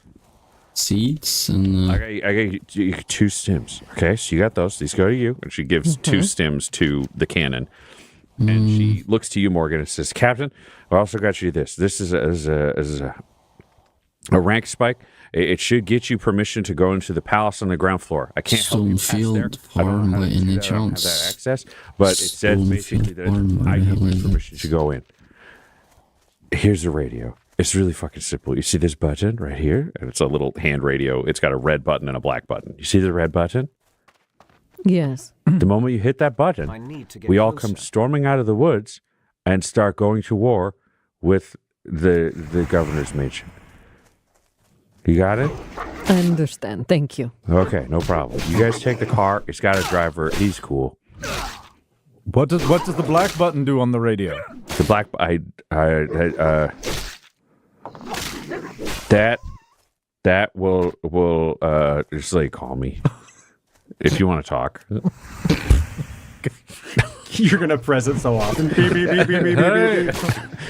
Speaker 2: seeds and
Speaker 12: I got you 2 stims. Okay, so you got those. These go to you. And she gives 2 stims to the cannon. And she looks to you, Morgan, and says, Captain, I also got you this. This is a rank spike. It should get you permission to go into the palace on the ground floor. I can't help you past there.
Speaker 2: Stonefield
Speaker 12: I don't know how
Speaker 2: Farm by
Speaker 12: to do
Speaker 2: any
Speaker 12: that. I don't have
Speaker 2: chance.
Speaker 12: that access. But it says basically that I give you permission to go in. Here's the radio. It's really fucking simple. You see this button right here? And it's a little hand radio. It's got a red button and a black button. You see the red button?
Speaker 9: Yes.
Speaker 12: The moment you hit that button, we all come storming out of the woods and start going to war with the governor's mansion. You got it?
Speaker 9: I understand. Thank you.
Speaker 12: Okay, no problem. You guys take the car. It's got a driver. He's cool.
Speaker 11: What does the black button do on the radio?
Speaker 12: The black that will just like call me if you want to talk.
Speaker 13: You're gonna press it so often. Beep, beep, beep, beep, beep,
Speaker 11: Hey,
Speaker 13: beep, beep.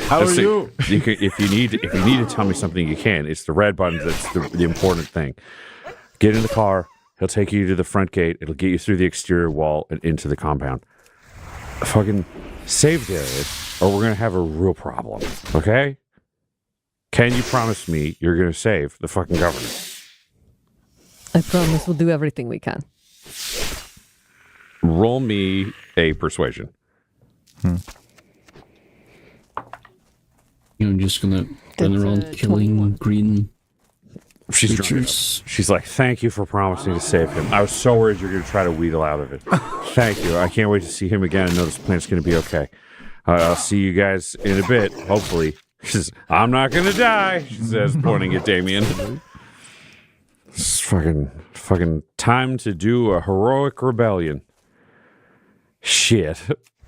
Speaker 11: how are you?
Speaker 12: You can, if you need to tell me something, you can. It's the red button that's the important thing. Get in the car. He'll take you to the front gate. It'll get you through the exterior wall and into the compound. Fucking save Darius, or we're gonna have a real problem. Okay? Can you promise me you're gonna save the fucking governor?
Speaker 9: I promise we'll do everything we can.
Speaker 12: Roll me a persuasion.
Speaker 2: You're just gonna run around killing
Speaker 9: 21.
Speaker 2: green
Speaker 12: She's
Speaker 2: creatures.
Speaker 12: She's like, thank you for promising to save him. I was so worried you're going to try to wheedle out of it. Thank you. I can't wait to see him again and know this planet's going to be okay. I'll see you guys in a bit, hopefully. She says, I'm not going to die, she says, pointing at Damien. It's fucking time to do a heroic rebellion. Shit.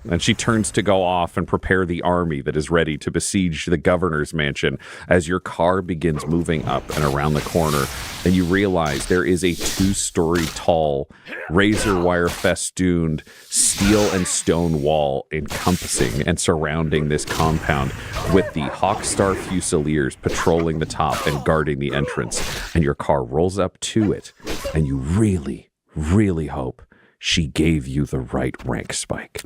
Speaker 12: And she turns to go off and prepare the army that is ready to besiege the governor's mansion as your car begins moving up and around the corner. And you realize there is a 2-story tall, razor wire festooned steel and stone wall encompassing and surrounding this compound with the Hawkstar Fusiliers patrolling the top and guarding the entrance. And your car rolls up to it. And you really, really hope she gave you the right rank spike.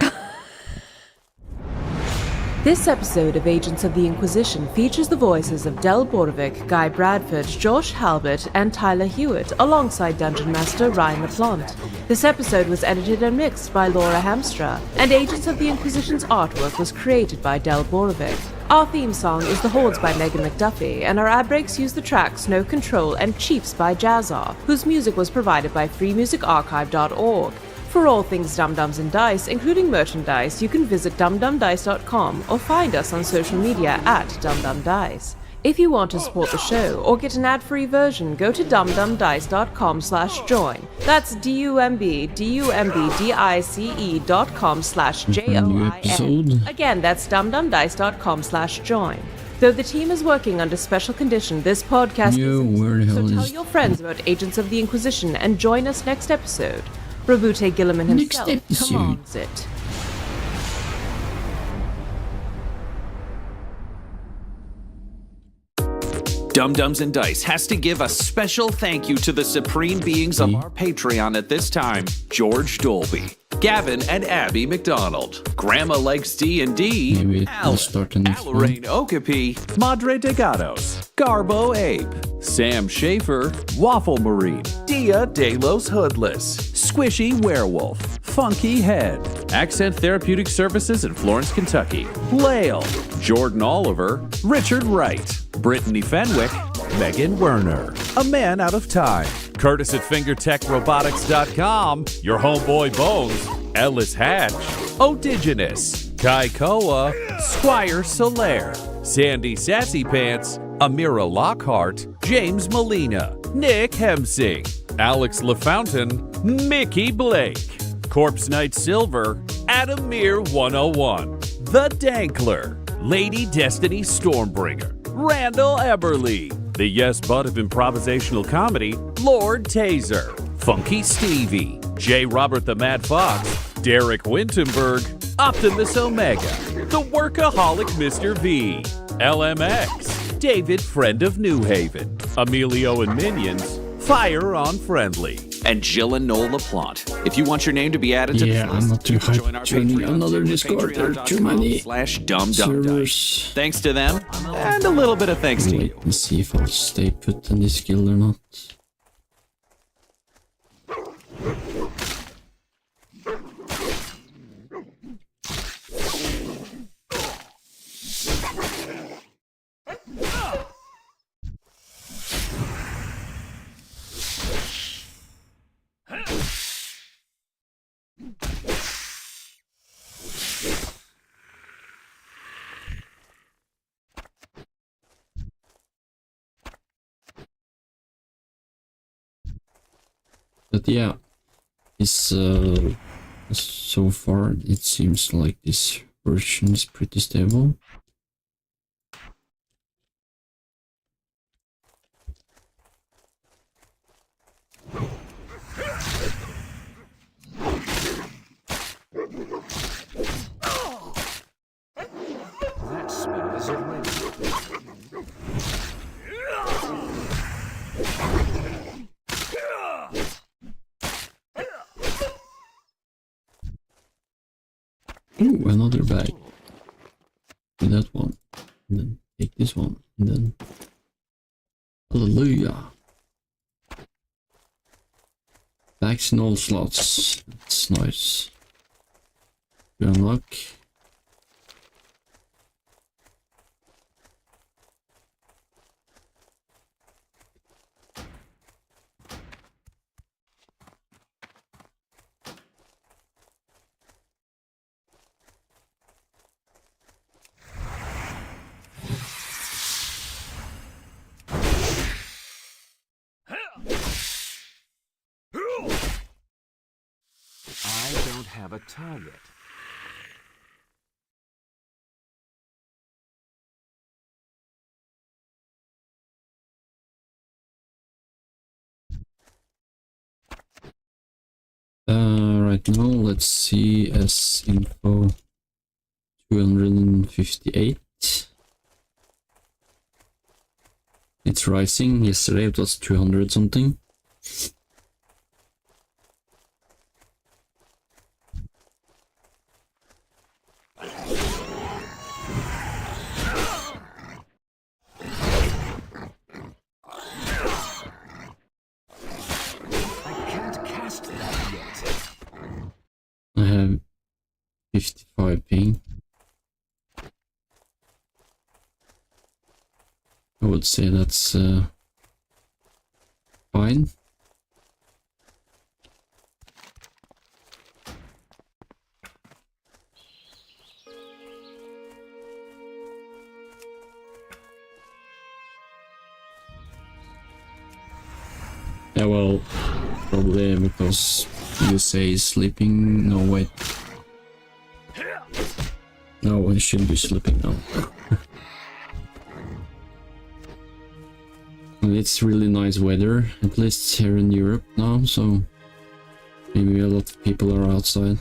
Speaker 14: This episode of Agents of the Inquisition features the voices of Del Borovic, Guy Bradford, Josh Halbert, and Tyler Hewitt, alongside Dungeon Master Ryan LaPlante. This episode was edited and mixed by Laura Hamstra, and Agents of the Inquisition's artwork was created by Del Borovic. Our theme song is The Hordes by Megan McDuffie, and our ad breaks use the tracks No Control and Chiefs by Jazzar, whose music was provided by freemusicarchive.org. For all things Dum-Dums and Dice, including merchandise, you can visit dumdumdice.com or find us on social media at dumdumdice. If you want to support the show or get an ad-free version, go to dumdumdice.com/join. That's dumdumdice.com/join. Again, that's dumdumdice.com/join. Though the team is working under special condition, this podcast is so tell your friends about Agents of the Inquisition and join us next episode. Rabute Gilliman himself commands it.
Speaker 7: Dum-Dums and Dice has to give a special thank you to the supreme beings of our Patreon at this time: George Dolby, Gavin and Abby McDonald, Grandma Likes D&D, Alrain Okapi, Madre de Gatos, Garbo Ape, Sam Schaefer, Waffle Marine, Dia de los Hoodless, Squishy Werewolf, Funky Head, Accent Therapeutic Services in Florence, Kentucky, Lale, Jordan Oliver, Richard Wright, Brittany Fenwick, Megan Werner, A Man Out of Time, Curtis at FingerTechRobotics.com, Your Homeboy Bones, Ellis Hatch, Odigenous, Kai Koa, Squire Solaire, Sandy Sassy Pants, Amira Lockhart, James Molina, Nick Hemsing, Alex LaFountain, Mickey Blake, Corpse Knight Silver, Adamir 101, The Dankler, Lady Destiny Stormbringer, Randall Eberly, the Yes Bud of improvisational comedy, Lord Taser, Funky Stevie, J. Robert the Mad Fox, Derek Wintenberg, Optimus Omega, the Workaholic Mr. V, LMX, David Friend of New Haven, Emilio and Minions, Fire on Friendly, and Jill and Noel LaPlante. If you want your name to be added to this
Speaker 2: I'm not too
Speaker 7: list, join our
Speaker 2: hyped joining
Speaker 7: Patreon
Speaker 2: another Discord. There are too many
Speaker 7: /dumdumdice. Thanks to them, and a little bit of thanks to you.
Speaker 2: Wait and see if I'll stay put in this guild or not. But yeah, it's so far it seems like this version is pretty stable.
Speaker 5: That spell is already.
Speaker 2: Ooh, another bag. Take that one, and then take this one, and then hallelujah. Bags in all slots. That's nice. To unlock.
Speaker 5: I don't have a target.
Speaker 2: Right now, let's see S info 258. It's rising. Yesterday it was 200 something. I have 55 ping. I would say that's fine. Yeah, well, probably because USA is sleeping. No, wait. No, I shouldn't be sleeping now. And it's really nice weather, at least here in Europe now, so maybe a lot of people are outside.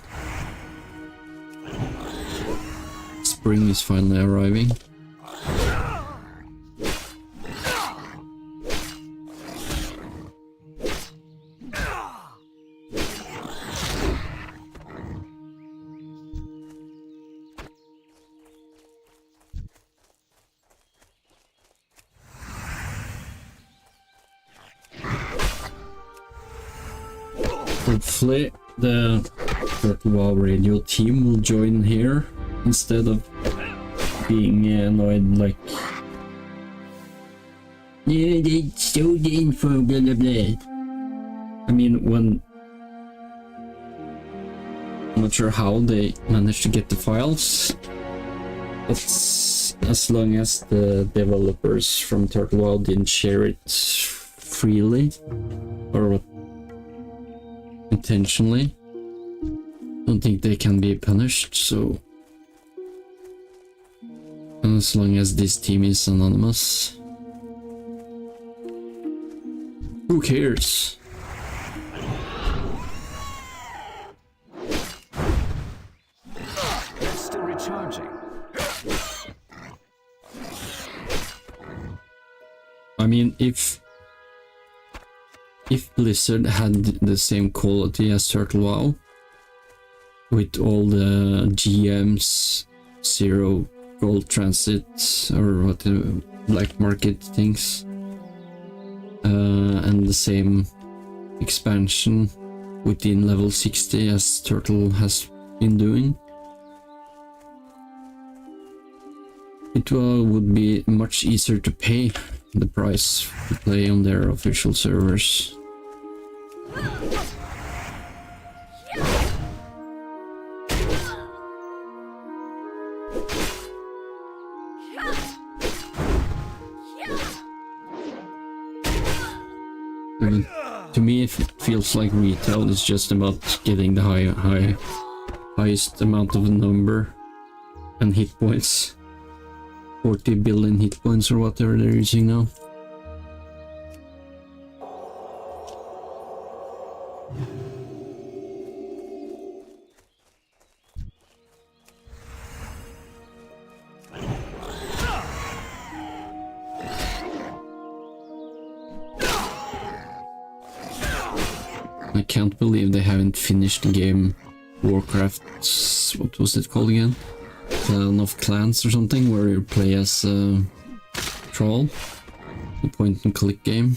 Speaker 2: Spring is finally arriving. Hopefully the Turtle WoW radio team will join here instead of being annoyed like, yeah, they stole the info, blah blah blah. I mean, when I'm not sure how they managed to get the files, but as long as the developers from Turtle WoW didn't share it freely or intentionally, I don't think they can be punished. So as long as this team is anonymous, who cares?
Speaker 5: Still recharging.
Speaker 2: I mean, if Blizzard had the same quality as Turtle WoW, with all the GMs, zero gold transit, or what the black market things, and the same expansion within level 60 as Turtle has been doing, it would be much easier to pay the price to play on their official servers. To me, it feels like retail is just about getting the highest amount of number and hit points. 40 billion hit points or whatever they're using now. I can't believe they haven't finished the game Warcraft, what was it called again? Clan of Clans or something, where you play as a troll. A point and click game.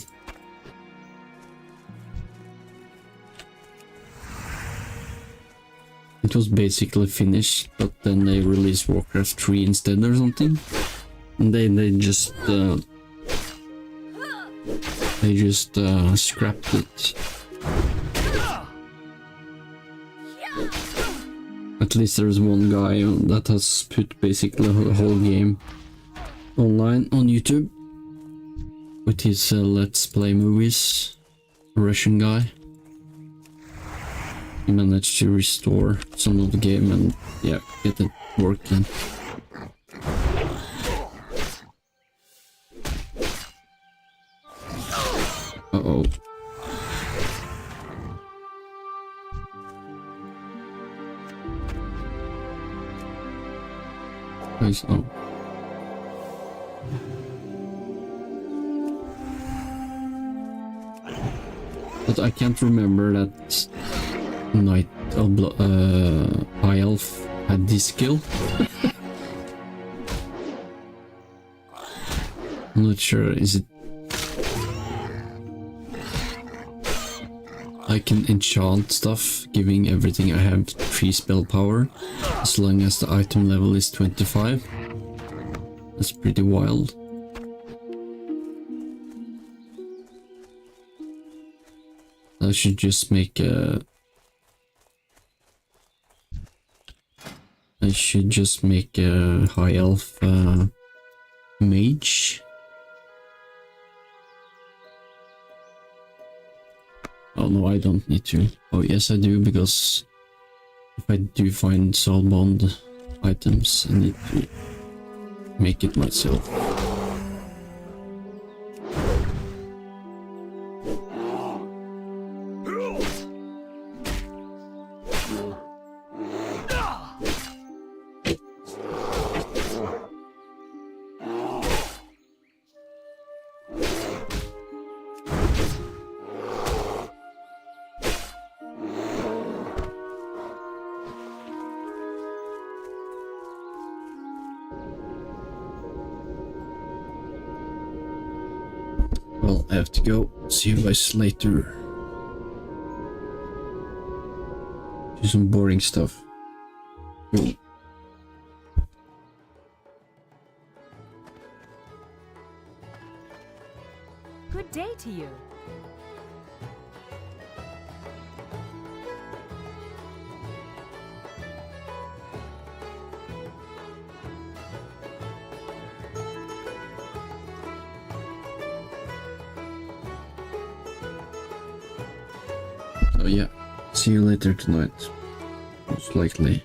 Speaker 2: It was basically finished, but then they released Warcraft 3 instead or something. And they just scrapped it. At least there's one guy that has put basically the whole game online on YouTube with his Let's Play movies. A Russian guy. He managed to restore some of the game and yeah, get it working. Uh-oh. Oh. But I can't remember that Knight of High Elf had this skill. I'm not sure, is it... I can enchant stuff, giving everything I have 3 spell power, as long as the item level is 25. That's pretty wild. I should just make a... high elf mage. Oh no, I don't need to. Oh yes I do, because if I do find soulbound items, I need to make it myself. Well, I have to go. See you guys later. Do some boring stuff. Cool.
Speaker 15: Good day to you.
Speaker 2: So yeah, see you later tonight, most likely.